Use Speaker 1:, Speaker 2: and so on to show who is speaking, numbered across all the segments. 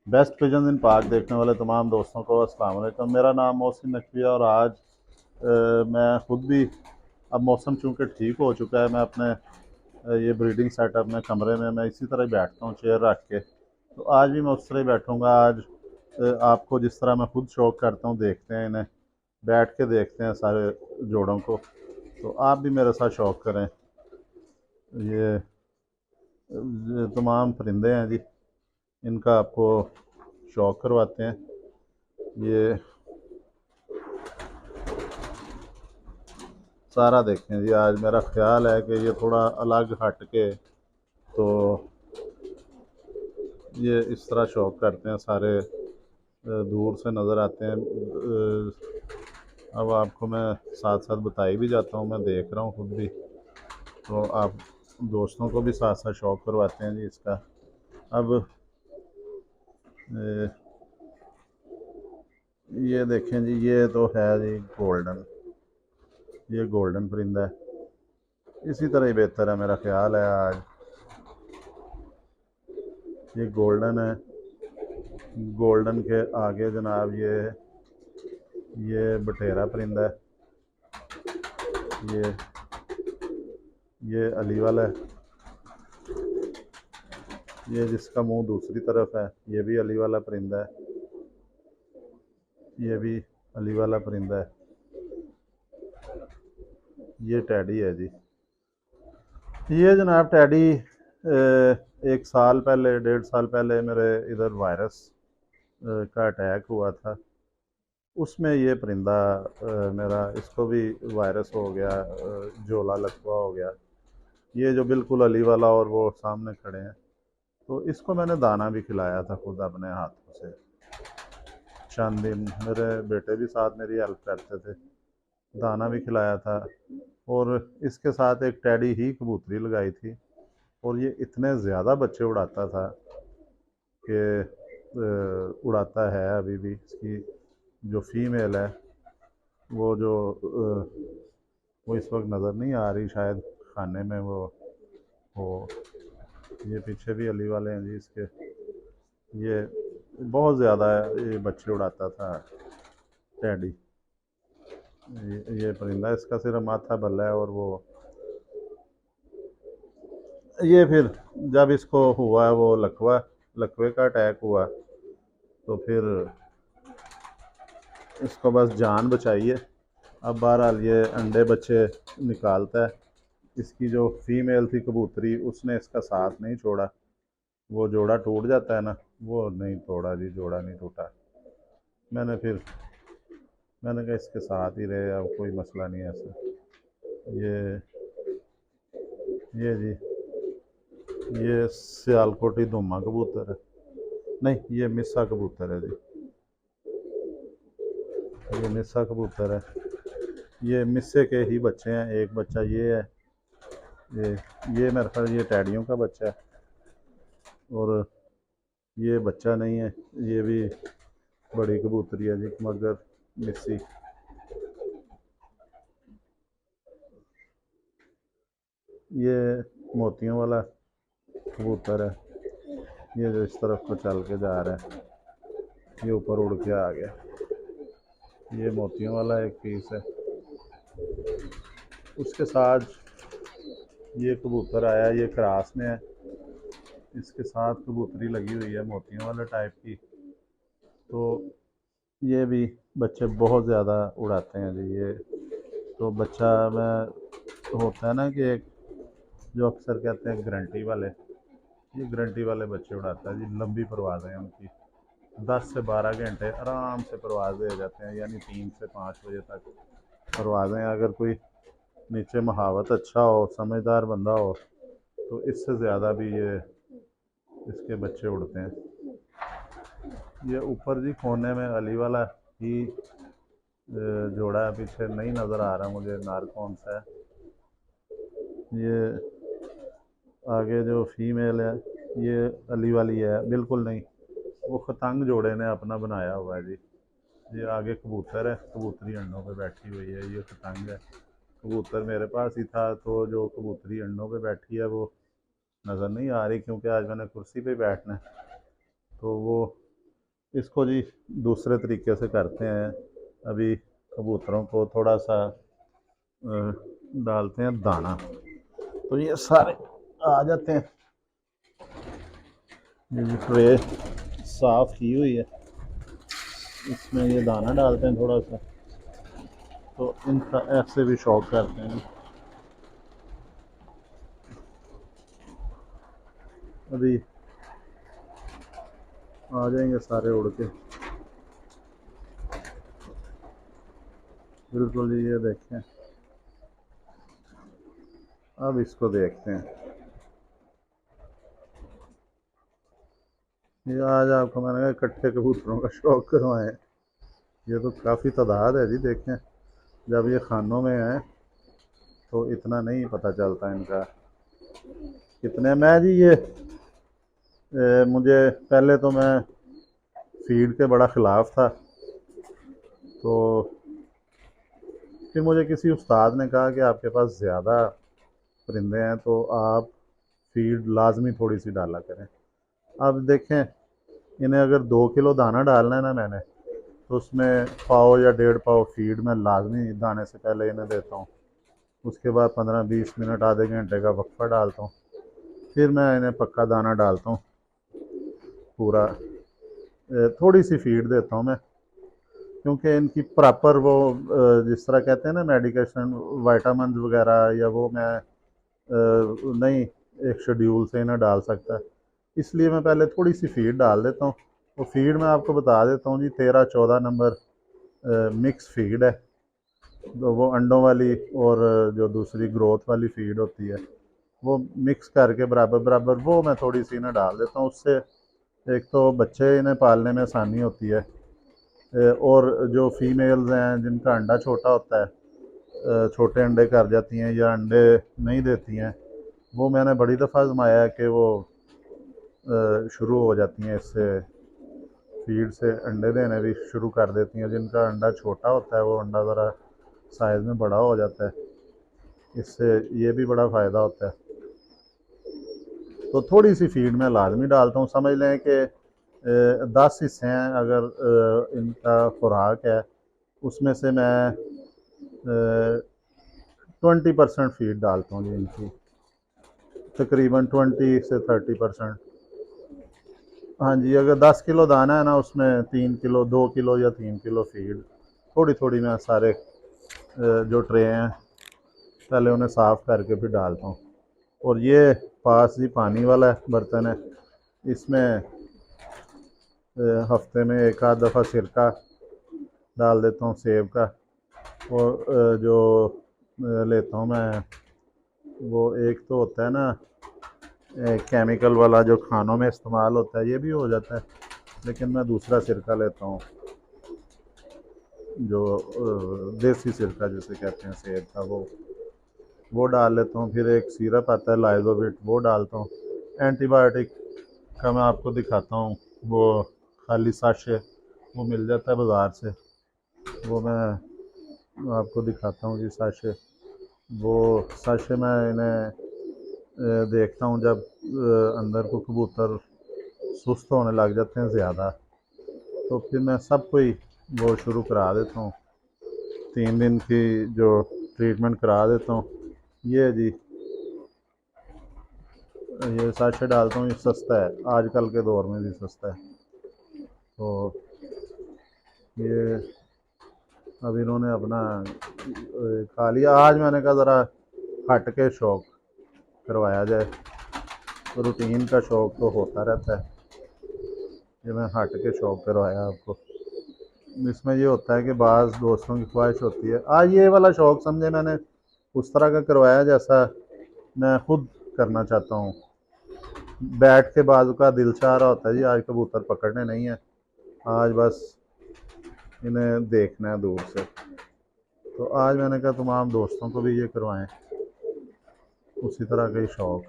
Speaker 1: Best pigeon इन park देखने वाले तमाम दोस्तों को अस्सलाम वालेकुम। मेरा नाम मोहसिन नकवी है और आज मैं ख़ुद भी, अब मौसम चूँकि ठीक हो चुका है, मैं अपने ये ब्रीडिंग सेटअप में कमरे में मैं इसी तरह ही बैठता हूँ चेयर रख के। तो आज भी मैं उस तरह ही बैठूँगा। आज आपको जिस तरह मैं ख़ुद शौक करता हूँ, देखते हैं इन्हें, बैठ के देखते हैं सारे जोड़ों को। तो आप भी मेरे साथ शौक करें। ये तमाम परिंदे हैं जी, इनका आपको शौक करवाते हैं। ये सारा देखें जी, आज मेरा ख्याल है कि ये थोड़ा अलग हट के, तो ये इस तरह शौक करते हैं सारे, दूर से नज़र आते हैं। अब आपको मैं साथ साथ बताई भी जाता हूँ, मैं देख रहा हूँ खुद भी, तो आप दोस्तों को भी साथ साथ शौक करवाते हैं जी इसका। अब ये देखें जी, ये तो है जी गोल्डन, ये गोल्डन परिंदा है। इसी तरह ही बेहतर है मेरा ख्याल है। आज ये गोल्डन है। गोल्डन के आगे जनाब ये बटेरा परिंदा है। ये ये अली वाला है। ये जिसका मुंह दूसरी तरफ है, ये भी अली वाला परिंदा है। ये भी अली वाला परिंदा है। ये टैडी है जी। ये जनाब टैडी एक साल पहले, 1.5 साल पहले मेरे इधर वायरस का अटैक हुआ था। उसमें ये परिंदा मेरा, इसको भी वायरस हो गया, जोला लकवा हो गया। ये जो बिल्कुल अली वाला और वो सामने खड़े हैं, तो इसको मैंने दाना भी खिलाया था खुद अपने हाथों से। चंद दिन मेरे बेटे भी साथ मेरी हेल्प करते थे, दाना भी खिलाया था। और इसके साथ एक टैडी ही कबूतरी लगाई थी, और ये इतने ज़्यादा बच्चे उड़ाता था कि उड़ाता है अभी भी। इसकी जो फीमेल है, वो जो वो इस वक्त नज़र नहीं आ रही, शायद खाने में वो ये पीछे भी अली वाले हैं जी इसके। ये बहुत ज़्यादा ये बच्चे उड़ाता था टैडी। ये परिंदा, इसका सिर्फ माथा बल्ला है। और वो ये फिर जब इसको हुआ वो लकवे का अटैक हुआ, तो फिर इसको बस जान बचाइए। अब बहरहाल ये अंडे बच्चे निकालता है। इसकी जो फीमेल थी कबूतरी, उसने इसका साथ नहीं छोड़ा। वो जोड़ा टूट जाता है ना, वो नहीं तोड़ा जी, जोड़ा नहीं टूटा। फिर मैंने कहा इसके साथ ही रहे, अब कोई मसला नहीं है ऐसा। ये ये जी, ये सियालकोटी दुम्मा कबूतर है। नहीं, ये मिस्सा कबूतर है जी। ये मिस्सा कबूतर है। ये मिस्से के ही बच्चे हैं। एक बच्चा ये है। ये ये मेरे ख्याल ये टैडियों का बच्चा है, और ये बच्चा नहीं है। ये भी बड़ी कबूतरी है जी, मगर मिस्सी। ये मोतियों वाला कबूतर है। ये जो इस तरफ को चल के जा रहा है, ये ऊपर उड़ के आ गया। ये मोतियों वाला एक पीस है। उसके साथ ये कबूतर आया, ये क्रास में है। इसके साथ कबूतरी लगी हुई है मोतियों वाले टाइप की। तो ये भी बच्चे बहुत ज़्यादा उड़ाते हैं जी। ये तो बच्चा में होता है ना कि एक, जो अक्सर कहते हैं गारंटी वाले, ये गारंटी वाले बच्चे उड़ाता है जी। लंबी परवाज़ें हैं उनकी, 10 से 12 घंटे आराम से परवाज़ दे जाते हैं, यानी 3 से 5 बजे तक परवाज़ें। अगर कोई नीचे महावत अच्छा हो, समझदार बंदा हो, तो इससे ज़्यादा भी ये इसके बच्चे उड़ते हैं। ये ऊपर जी कोने में अली वाला ही जोड़ा है, पीछे नहीं नज़र आ रहा मुझे नार कौन सा है। ये आगे जो फीमेल है, ये अली वाली है बिल्कुल नहीं, वो खतंग जोड़े ने अपना बनाया हुआ है जी। ये आगे कबूतर है, कबूतरी अंडों पे बैठी हुई है। ये खतंग है। कबूतर मेरे पास ही था, तो जो कबूतरी अंडों पे बैठी है वो नज़र नहीं आ रही, क्योंकि आज मैंने कुर्सी पे बैठना है। तो वो इसको जी दूसरे तरीके से करते हैं। अभी कबूतरों को थोड़ा सा डालते हैं दाना, तो ये सारे आ जाते हैं। ये ट्रे साफ की हुई है, इसमें ये दाना डालते हैं थोड़ा सा, तो इनका ऐसे भी शौक करते हैं। अभी आ जाएंगे सारे उड़ के, बिल्कुल जी। ये देखें, अब इसको देखते हैं। ये आज आपको मैंने कहा इकट्ठे कबूतरों का शौक करवाएं। ये तो काफ़ी तादाद है जी। देखें, जब ये खानों में है तो इतना नहीं पता चलता इनका कितने। मैं जी ये मुझे पहले तो मैं फीड के बड़ा ख़िलाफ़ था, तो फिर मुझे किसी उस्ताद ने कहा कि आपके पास ज़्यादा परिंदे हैं तो आप फीड लाजमी थोड़ी सी डाला करें। अब देखें, इन्हें अगर 2 किलो दाना डालना है ना मैंने, तो उसमें पाव या 1.5 पाव फीड मैं लाजमी दाने से पहले इन्हें देता हूँ। उसके बाद 15-20 मिनट आधे घंटे का वक्फा डालता हूँ, फिर मैं इन्हें पक्का दाना डालता हूँ पूरा। थोड़ी सी फीड देता हूँ मैं, क्योंकि इनकी प्रॉपर वो जिस तरह कहते हैं ना मेडिकेशन, वाइटामिन वगैरह, या वो मैं नहीं एक शेड्यूल से इन्हें डाल सकता, इसलिए मैं पहले थोड़ी सी फीड डाल देता हूँ। वो फीड मैं आपको बता देता हूँ जी, 13-14 नंबर मिक्स फीड है। तो वो अंडों वाली और जो दूसरी ग्रोथ वाली फीड होती है, वो मिक्स करके बराबर बराबर वो मैं थोड़ी सी इन्हें डाल देता हूँ। उससे एक तो बच्चे इन्हें पालने में आसानी होती है, और जो फीमेल्स हैं जिनका अंडा छोटा होता है, छोटे अंडे कर जाती हैं या अंडे नहीं देती हैं, वो मैंने बड़ी दफ़ा आजमाया है कि वो शुरू हो जाती हैं इससे, फीड से अंडे देने भी शुरू कर देती हैं। जिनका अंडा छोटा होता है वो अंडा ज़रा साइज़ में बड़ा हो जाता है, इससे ये भी बड़ा फ़ायदा होता है। तो थोड़ी सी फीड में लाजमी डालता हूँ। समझ लें कि 10 हिस्से हैं अगर इनका खुराक है, उसमें से मैं 20% फीड डालता हूँ जी इनकी, तकरीबन 20 से 30%। हाँ जी, अगर 10 किलो दाना है ना, उसमें 3 किलो, 2 किलो या 3 किलो फीड थोड़ी थोड़ी मैं सारे जो ट्रे हैं पहले उन्हें साफ़ करके फिर डालता हूँ। और ये पास जी पानी वाला बर्तन है, इसमें हफ्ते में एक आध दफ़ा सिरका डाल देता हूँ सेब का। और जो लेता हूँ मैं, वो एक तो होता है ना केमिकल वाला जो खानों में इस्तेमाल होता है, ये भी हो जाता है, लेकिन मैं दूसरा सिरका लेता हूँ जो देसी सिरका जिसे कहते हैं सेब का, वो डाल लेता हूँ। फिर एक सिरप आता है लाइजोविट, वो डालता हूँ। एंटीबायोटिक का मैं आपको दिखाता हूँ, वो खाली साशे वो मिल जाता है बाज़ार से, वो मैं आपको दिखाता हूँ जी साशे। वो साशे मैं इन्हें देखता हूँ जब अंदर को कबूतर सुस्त होने लग जाते हैं ज़्यादा, तो फिर मैं सबको ही वो शुरू करा देता हूँ, 3 दिन की जो ट्रीटमेंट करा देता हूँ। ये जी ये साशे डालता हूँ, ये सस्ता है, आजकल के दौर में भी सस्ता है। तो ये अब इन्होंने अपना खा लिया। आज मैंने कहा ज़रा हट के शौक करवाया जाए, रूटीन का शौक तो होता रहता है, ये मैं हट के शौक करवाया आपको। इसमें ये होता है कि बाज़ दोस्तों की ख्वाहिश होती है, आज ये वाला शौक समझे मैंने उस तरह का करवाया जैसा मैं खुद करना चाहता हूँ। बैठ के बाजू का दिल चाह रहा होता है जी आज कबूतर पकड़ने नहीं है, आज बस इन्हें देखना है दूर से। तो आज मैंने कहा तमाम दोस्तों को भी ये करवाएं, उसी तरह का ही शौक।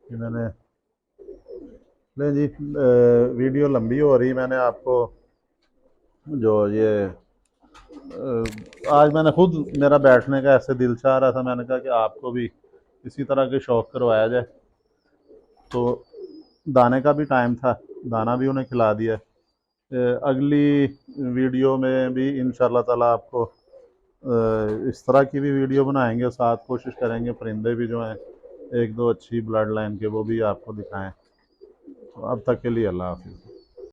Speaker 1: कि मैंने नहीं जी, वीडियो लंबी हो रही, मैंने आपको जो ये आज मैंने खुद, मेरा बैठने का ऐसे दिल चाह रहा था, मैंने कहा कि आपको भी इसी तरह के शौक करवाया जाए। तो दाने का भी टाइम था, दाना भी उन्हें खिला दिया, अगली वीडियो में भी इंशाल्लाह ताला आपको इस तरह की भी वीडियो बनाएंगे, साथ कोशिश करेंगे परिंदे भी जो हैं एक दो अच्छी ब्लड लाइन के वो भी आपको दिखाएं। तो अब तक के लिए अल्लाह हाफिज़।